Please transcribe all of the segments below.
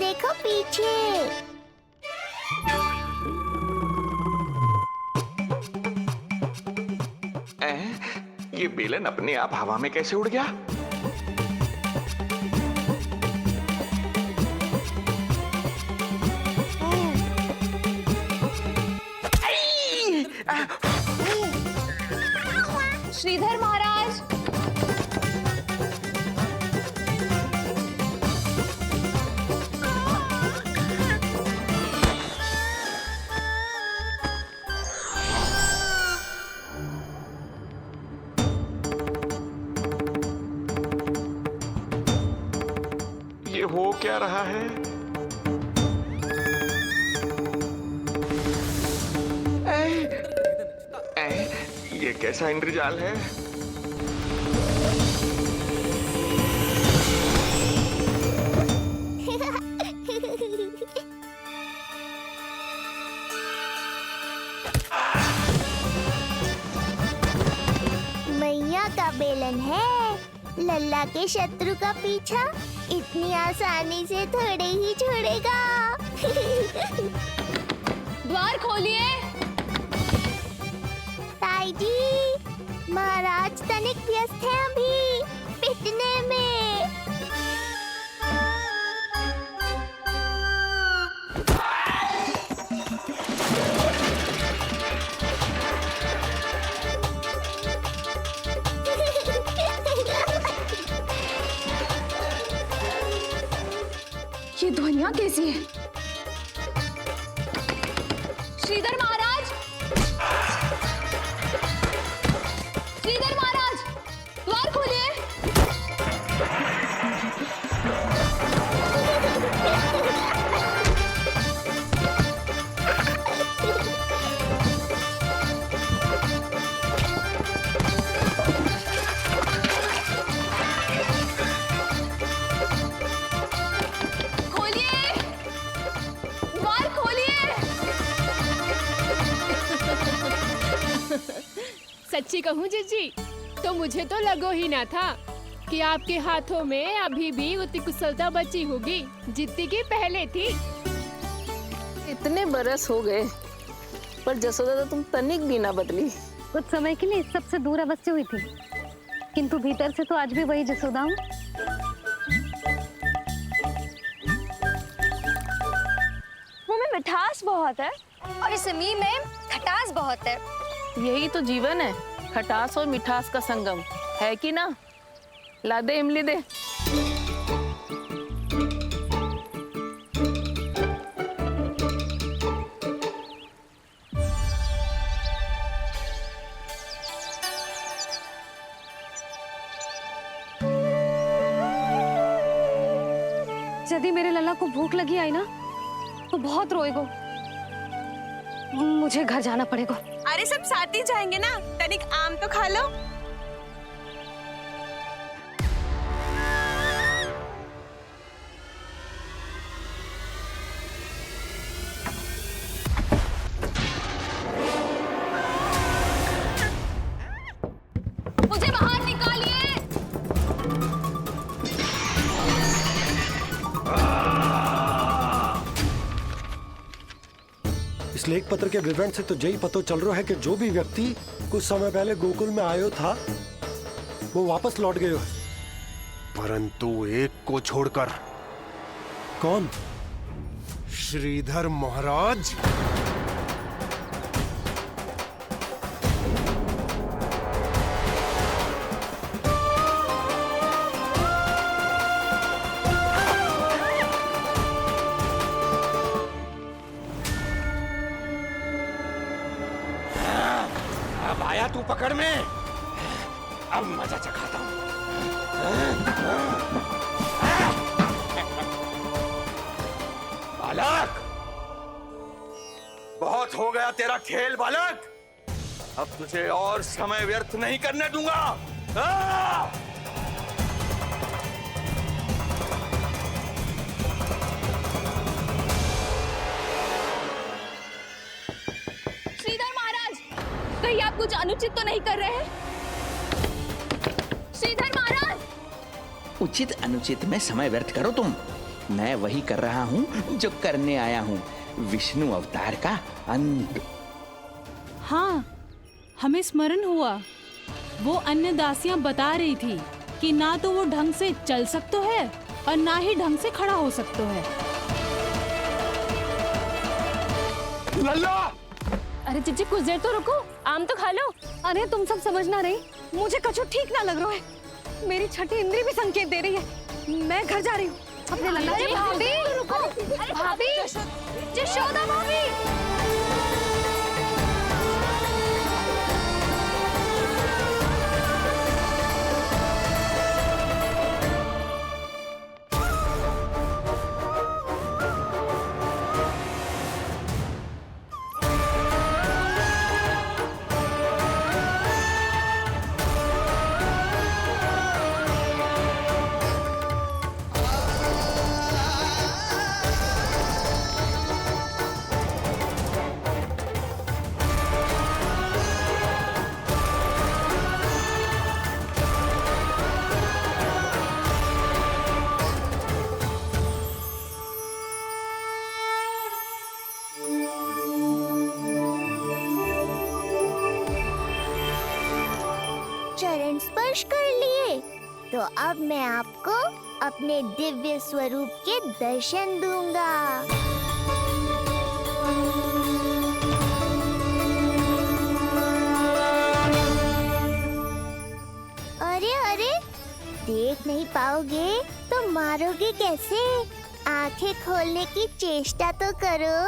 देखो पीछे। ये बेलन अपने आप हवा में कैसे उड़ गया? श्रीधर महाराज, ये हो क्या रहा है? ये कैसा इंद्रजाल है? मैया का बेलन है, लल्ला के शत्रु का पीछा इतनी आसानी से थोड़े ही छोड़ेगा। द्वार खोलिए। ताई जी, महाराज तनिक व्यस्त हैं अभी पिटने में। ये ध्वनियाँ कैसी है? श्रीधर महाराज, श्रीधर महाराज, द्वार खोलिए। खोलिए, द्वार खोलिए। सच्ची कहूँ जीजी, तो मुझे तो लगो ही ना था कि आपके हाथों में अभी भी उतनी कुशलता बची होगी जितनी की पहले थी। इतने बरस हो गए पर जसोदा तो तुम तनिक भी ना बदली। कुछ समय के लिए सबसे दूर अवश्य हुई थी, किंतु भीतर से तो आज भी वही जसोदा हूँ। मुंह में मिठास बहुत है और इस मी में खटास बहुत है। यही तो जीवन है, खटास और मिठास का संगम, है कि ना? ला दे इमली दे। यदि मेरे लल्ला को भूख लगी आई ना तो बहुत रोएगो। मुझे घर जाना पड़ेगा। अरे सब साथ ही जाएंगे ना, तनिक आम तो खा लो। मुझे बाहर निकालिए। इस लेख पत्र के विवरण से तो यही पता चल रहा है कि जो भी व्यक्ति कुछ समय पहले गोकुल में आयो था वो वापस लौट गयो है। परंतु एक को छोड़कर। कौन? श्रीधर महाराज। अब आया तू पकड़ में, अब मजा चखाता हूं। बालक, बहुत हो गया तेरा खेल बालक, अब तुझे और समय व्यर्थ नहीं करने दूंगा। श्रीधर महाराज, कहीं आप कुछ अनुचित तो नहीं कर रहे हैं? श्रीधर महाराज! उचित अनुचित में समय व्यर्थ करो तुम। मैं वही कर रहा हूँ जो करने आया हूँ, विष्णु अवतार का अंत। हाँ, हमें स्मरण हुआ। वो अन्य दासियां बता रही थी कि ना तो वो ढंग से चल सकते है और ना ही ढंग से खड़ा हो सकते है। लल्ला! अरे जीजी कुछ देर तो रुको, आम तो खा लो। अरे तुम सब समझ ना रही, मुझे कछु ठीक ना लग रहा है। मेरी छठी इंद्री भी संकेत दे रही है। मैं घर जा रही हूँ अपने लल्ला। अरे भाभी रुको, भाभी, जशोदा भाभी। चरण स्पर्श कर लिए तो अब मैं आपको अपने दिव्य स्वरूप के दर्शन दूंगा। अरे अरे, देख नहीं पाओगे तो मारोगे कैसे? आंखें खोलने की चेष्टा तो करो।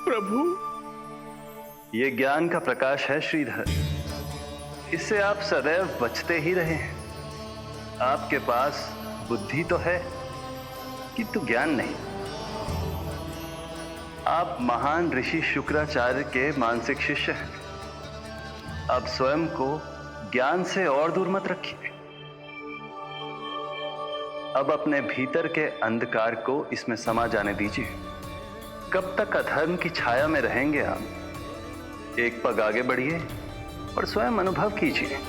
प्रभु, ये ज्ञान का प्रकाश है श्रीधर। इससे आप सदैव बचते ही रहे हैं। आपके पास बुद्धि तो है किंतु ज्ञान नहीं। आप महान ऋषि शुक्राचार्य के मानसिक शिष्य हैं। अब स्वयं को ज्ञान से और दूर मत रखिए। अब अपने भीतर के अंधकार को इसमें समा जाने दीजिए। कब तक अधर्म की छाया में रहेंगे आप? एक पग आगे बढ़िए और स्वयं अनुभव कीजिए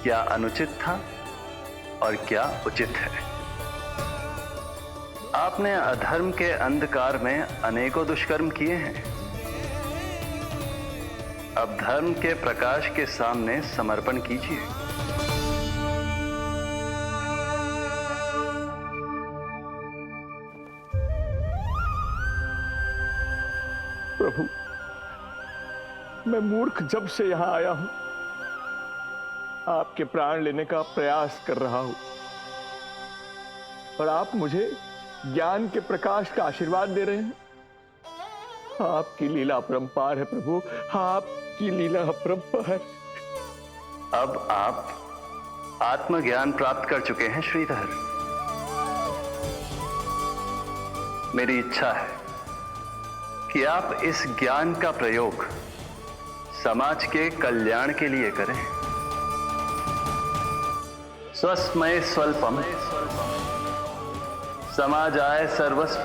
क्या अनुचित था और क्या उचित है। आपने अधर्म के अंधकार में अनेकों दुष्कर्म किए हैं। अब धर्म के प्रकाश के सामने समर्पण कीजिए। प्रभु, मैं मूर्ख जब से यहां आया हूं, आपके प्राण लेने का प्रयास कर रहा हूं और आप मुझे ज्ञान के प्रकाश का आशीर्वाद दे रहे हैं। आपकी लीला अपरंपार है प्रभु, आपकी लीला अपरंपार। अब आप आत्मज्ञान प्राप्त कर चुके हैं श्रीधर। मेरी इच्छा है कि आप इस ज्ञान का प्रयोग समाज के कल्याण के लिए करें। स्वस्मय स्वल्पम समाजाय सर्वस्व,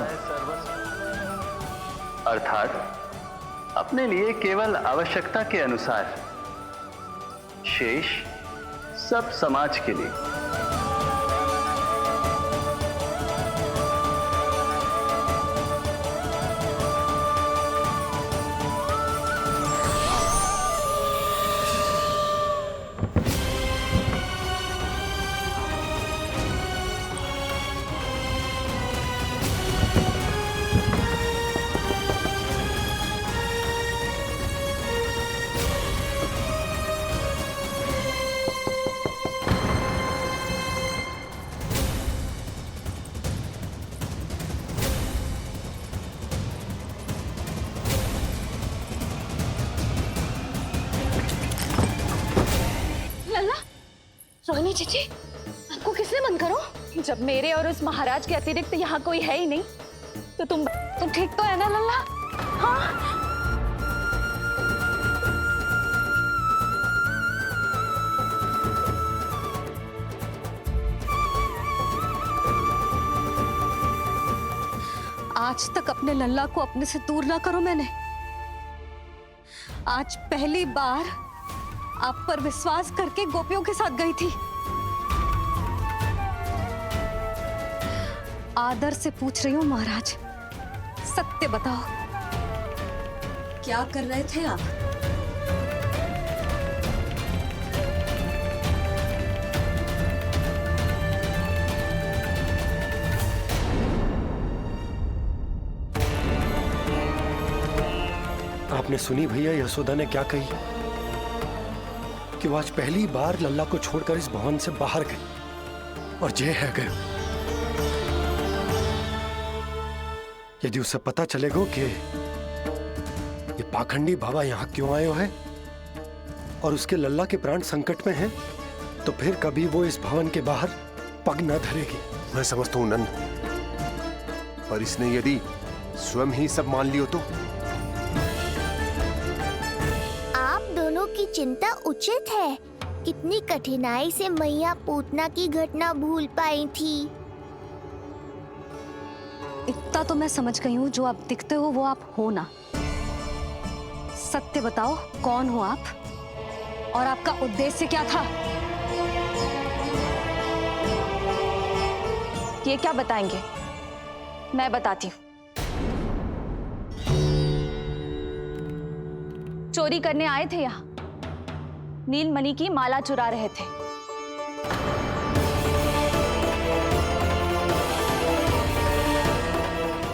अर्थात अपने लिए केवल आवश्यकता के अनुसार, शेष सब समाज के लिए। रोहिणी जीजी, आपको किसने मन करो? जब मेरे और उस महाराज के अतिरिक्त यहाँ कोई है ही नहीं, तो तुम ठीक तो है ना लल्ला? हाँ। आज तक अपने लल्ला को अपने से दूर ना करो मैंने। आज पहली बार आप पर विश्वास करके गोपियों के साथ गई थी। आदर से पूछ रही हूँ महाराज, सत्य बताओ, क्या कर रहे थे आप? आपने सुनी भैया यशोदा ने क्या कही कि वो आज पहली बार लल्ला को छोड़कर इस भवन से बाहर गई और जय है गए। यदि उसे पता चलेगा कि ये पाखंडी बाबा यहाँ क्यों आए हैं और उसके लल्ला के प्राण संकट में हैं, तो फिर कभी वो इस भवन के बाहर पग न धरेगी। मैं समझता हूं नंद, पर इसने यदि स्वयं ही सब मान लियो तो? की चिंता उचित है। कितनी कठिनाई से मैया पूतना की घटना भूल पाई थी। इतना तो मैं समझ गई हूँ, जो आप दिखते हो वो आप हो ना। सत्य बताओ, कौन हो आप और आपका उद्देश्य क्या था? ये क्या बताएंगे? मैं बताती हूँ। चोरी करने आए थे यहाँ, नीलमणि की माला चुरा रहे थे।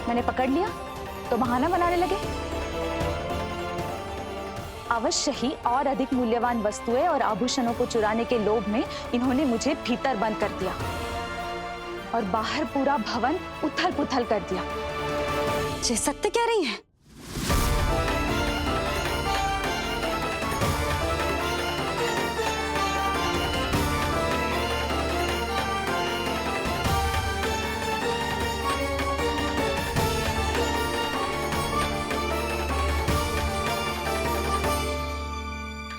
मैंने पकड़ लिया तो बहाना बनाने लगे। अवश्य ही और अधिक मूल्यवान वस्तुएं और आभूषणों को चुराने के लोभ में इन्होंने मुझे भीतर बंद कर दिया और बाहर पूरा भवन उथल पुथल कर दिया। ये सत्य कह रही हैं?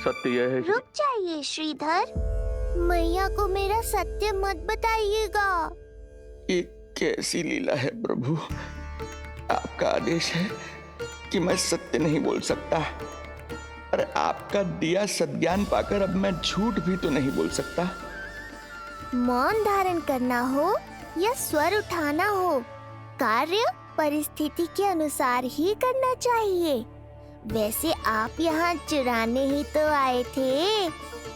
सत्य यह है। रुक जाइए श्रीधर, मैया को मेरा सत्य मत बताइएगा। ये कैसी लीला है प्रभु? आपका आदेश है कि मैं सत्य नहीं बोल सकता, पर आपका दिया सद्ज्ञान पाकर अब मैं झूठ भी तो नहीं बोल सकता। मौन धारण करना हो या स्वर उठाना हो, कार्य परिस्थिति के अनुसार ही करना चाहिए। वैसे आप यहाँ चुराने ही तो आए थे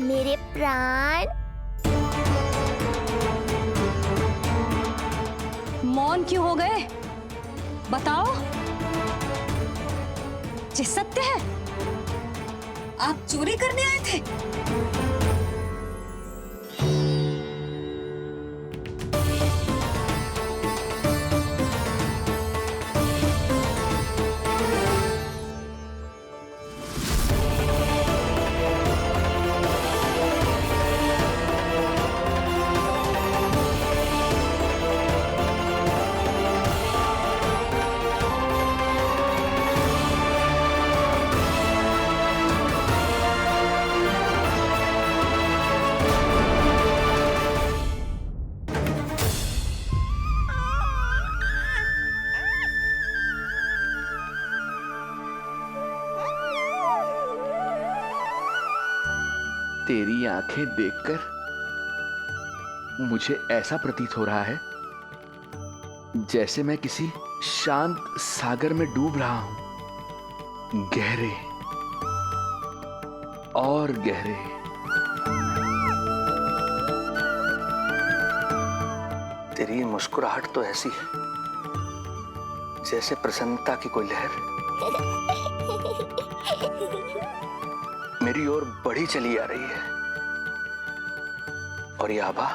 मेरे प्राण। मौन क्यों हो गए? बताओ, ये सत्य है? आप चोरी करने आए थे? तेरी आंखें देखकर मुझे ऐसा प्रतीत हो रहा है जैसे मैं किसी शांत सागर में डूब रहा हूं, गहरे और गहरे। तेरी मुस्कुराहट तो ऐसी है जैसे प्रसन्नता की कोई लहर मेरी ओर बढ़ी चली आ रही है, और ये आभा,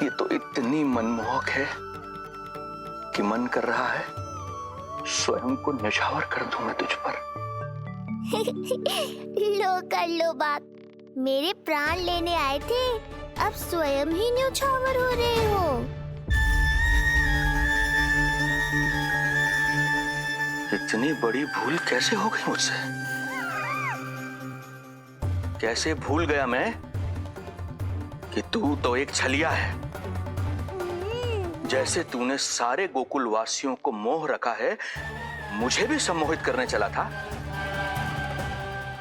ये तो इतनी मनमोहक है कि मन कर रहा है स्वयं को न्यौछावर कर दूं मैं तुझ पर। लो कर लो बात, मेरे प्राण लेने आए थे, अब स्वयं ही न्यौछावर हो रहे हो। इतनी बड़ी भूल कैसे हो गई मुझसे? कैसे भूल गया मैं कि तू तो एक छलिया है। जैसे तूने सारे गोकुल वासियों को मोह रखा है, मुझे भी सम्मोहित करने चला था,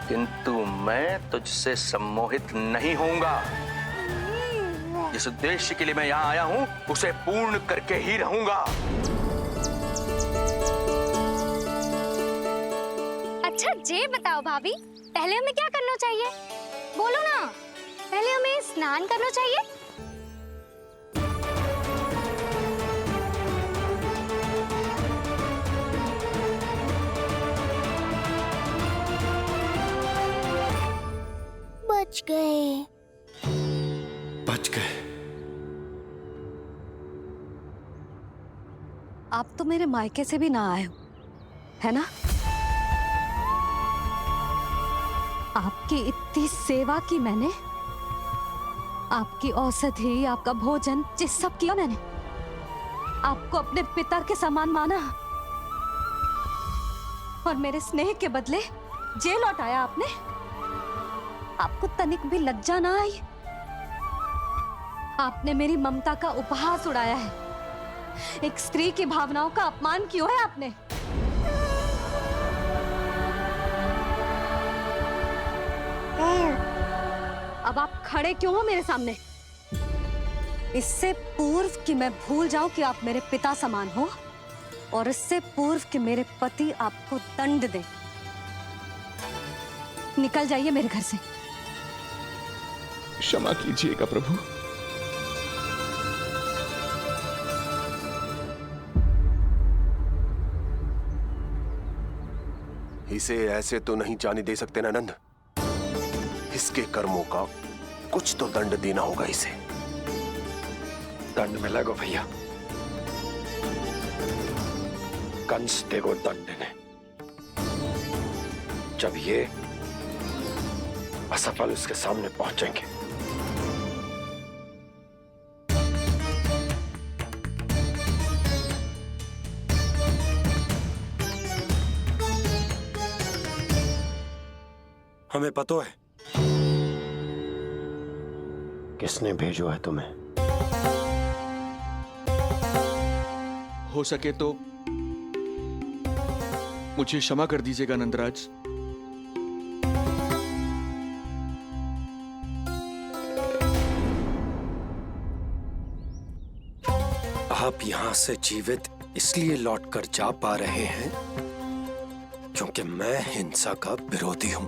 किंतु मैं तुझसे सम्मोहित नहीं होऊंगा। जिस उद्देश्य के लिए मैं यहाँ आया हूँ उसे पूर्ण करके ही रहूंगा। अच्छा ये बताओ भाभी, पहले हमें क्या करना चाहिए? बोलो ना। पहले हमें स्नान करना चाहिए। बच गए। बच गए। आप तो मेरे मायके से भी ना आए हो, है ना? आपकी इतनी सेवा की मैंने, आपकी औषधि, आपका भोजन, ये सब किया मैंने। आपको अपने पिता के समान माना और मेरे स्नेह के बदले जेल लौटाया आपने। आपको तनिक भी लज्जा ना आई? आपने मेरी ममता का उपहास उड़ाया है। एक स्त्री की भावनाओं का अपमान किया है आपने। अब आप खड़े क्यों हो मेरे सामने? इससे पूर्व कि मैं भूल जाऊं कि आप मेरे पिता समान हो, और इससे पूर्व कि मेरे पति आपको दंड दे, निकल जाइए मेरे घर से। क्षमा कीजिएगा प्रभु। इसे ऐसे तो नहीं जाने दे सकते ना नंद। इसके कर्मों का कुछ तो दंड देना होगा इसे। दंड मिलेगा भैया, कंस देगो दंड ने। जब ये असफल उसके सामने पहुंचेंगे। हमें पता है किसने भेजो है तुम्हें। हो सके तो मुझे क्षमा कर दीजिएगा नंदराज। आप यहां से जीवित इसलिए लौटकर जा पा रहे हैं क्योंकि मैं हिंसा का विरोधी हूं,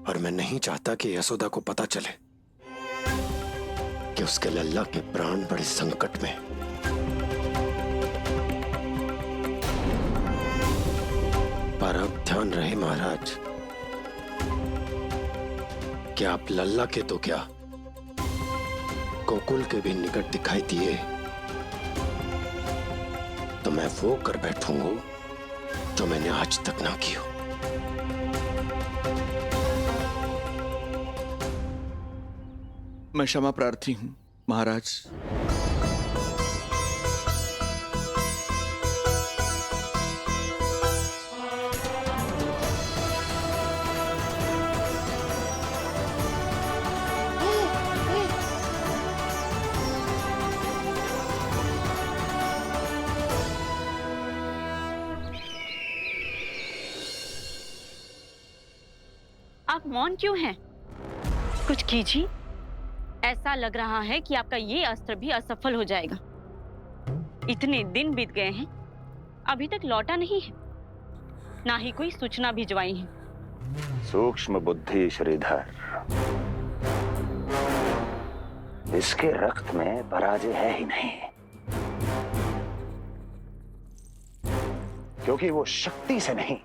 और मैं नहीं चाहता कि यशोदा को पता चले कि उसके लल्ला के प्राण बड़े संकट में। पर अब ध्यान रहे महाराज कि आप लल्ला के तो क्या, गोकुल के भी निकट दिखाई दिए तो मैं वो कर बैठूंगा जो मैंने आज तक ना की हो। मैं क्षमा प्रार्थी हूं महाराज। आप मौन क्यों हैं? कुछ कीजिए। ऐसा लग रहा है कि आपका ये अस्त्र भी असफल हो जाएगा। इतने दिन बीत गए हैं, अभी तक लौटा नहीं है, ना ही कोई सूचना भिजवाई है। सूक्ष्म बुद्धि श्रीधर, इसके रक्त में पराजय है ही नहीं, क्योंकि वो शक्ति से नहीं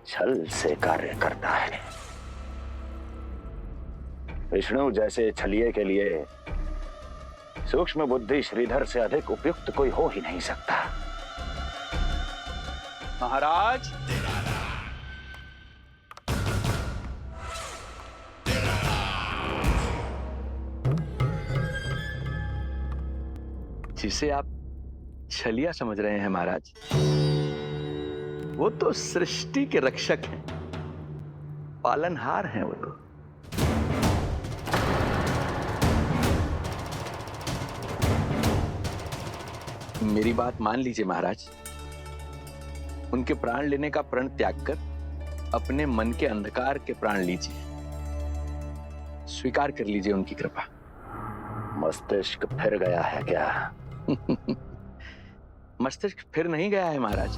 छल से कार्य करता है। विष्णु जैसे छलिए के लिए सूक्ष्म बुद्धि श्रीधर से अधिक उपयुक्त कोई हो ही नहीं सकता। महाराज, जिसे आप छलिया समझ रहे हैं महाराज, वो तो सृष्टि के रक्षक हैं, पालनहार हैं वो तो। मेरी बात मान लीजिए महाराज, उनके प्राण लेने का प्रण त्याग कर अपने मन के अंधकार के प्राण लीजिए, स्वीकार कर लीजिए उनकी कृपा। मस्तिष्क फिर गया है क्या? मस्तिष्क फिर नहीं गया है महाराज,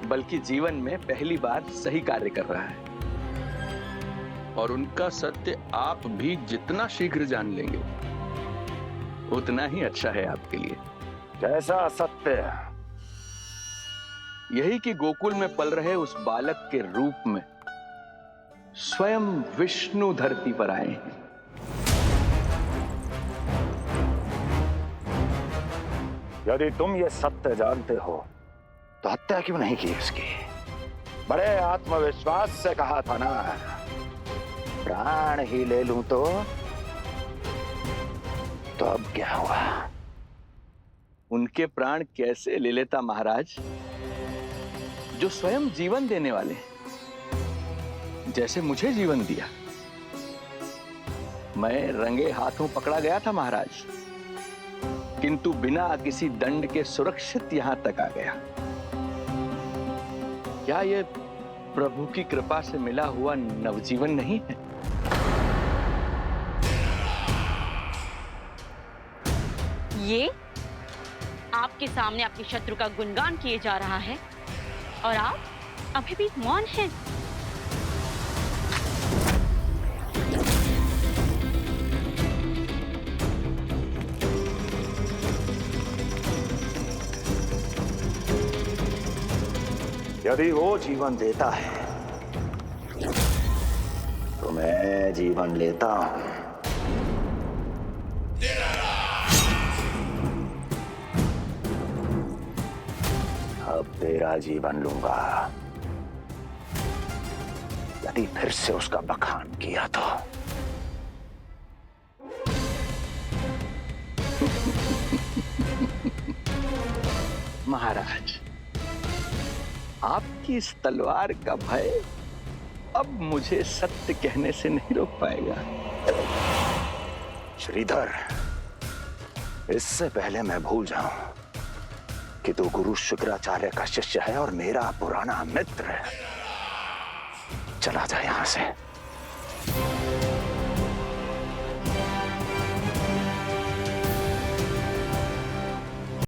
बल्कि जीवन में पहली बार सही कार्य कर रहा है। और उनका सत्य आप भी जितना शीघ्र जान लेंगे उतना ही अच्छा है आपके लिए। कैसा सत्य? यही कि गोकुल में पल रहे उस बालक के रूप में स्वयं विष्णु धरती पर आए हैं। यदि तुम ये सत्य जानते हो तो हत्या क्यों नहीं की उसकी? बड़े आत्मविश्वास से कहा था ना, प्राण ही ले लूं तो अब क्या हुआ? उनके प्राण कैसे ले लेता महाराज, जो स्वयं जीवन देने वाले हैं, जैसे मुझे जीवन दिया। मैं रंगे हाथों पकड़ा गया था महाराज, किंतु बिना किसी दंड के सुरक्षित यहां तक आ गया। क्या यह प्रभु की कृपा से मिला हुआ नवजीवन नहीं है? ये आपके सामने आपके शत्रु का गुणगान किए जा रहा है और आप अभी भी मौन हैं। यदि वो जीवन देता है तो मैं जीवन लेता हूं। अब तेरा जीवन लूंगा यदि फिर से उसका बखान किया तो। महाराज, आपकी इस तलवार का भय अब मुझे सत्य कहने से नहीं रोक पाएगा। श्रीधर, इससे पहले मैं भूल जाऊं कि तू गुरु शुक्राचार्य का शिष्य है और मेरा पुराना मित्र है, चला जा यहां से।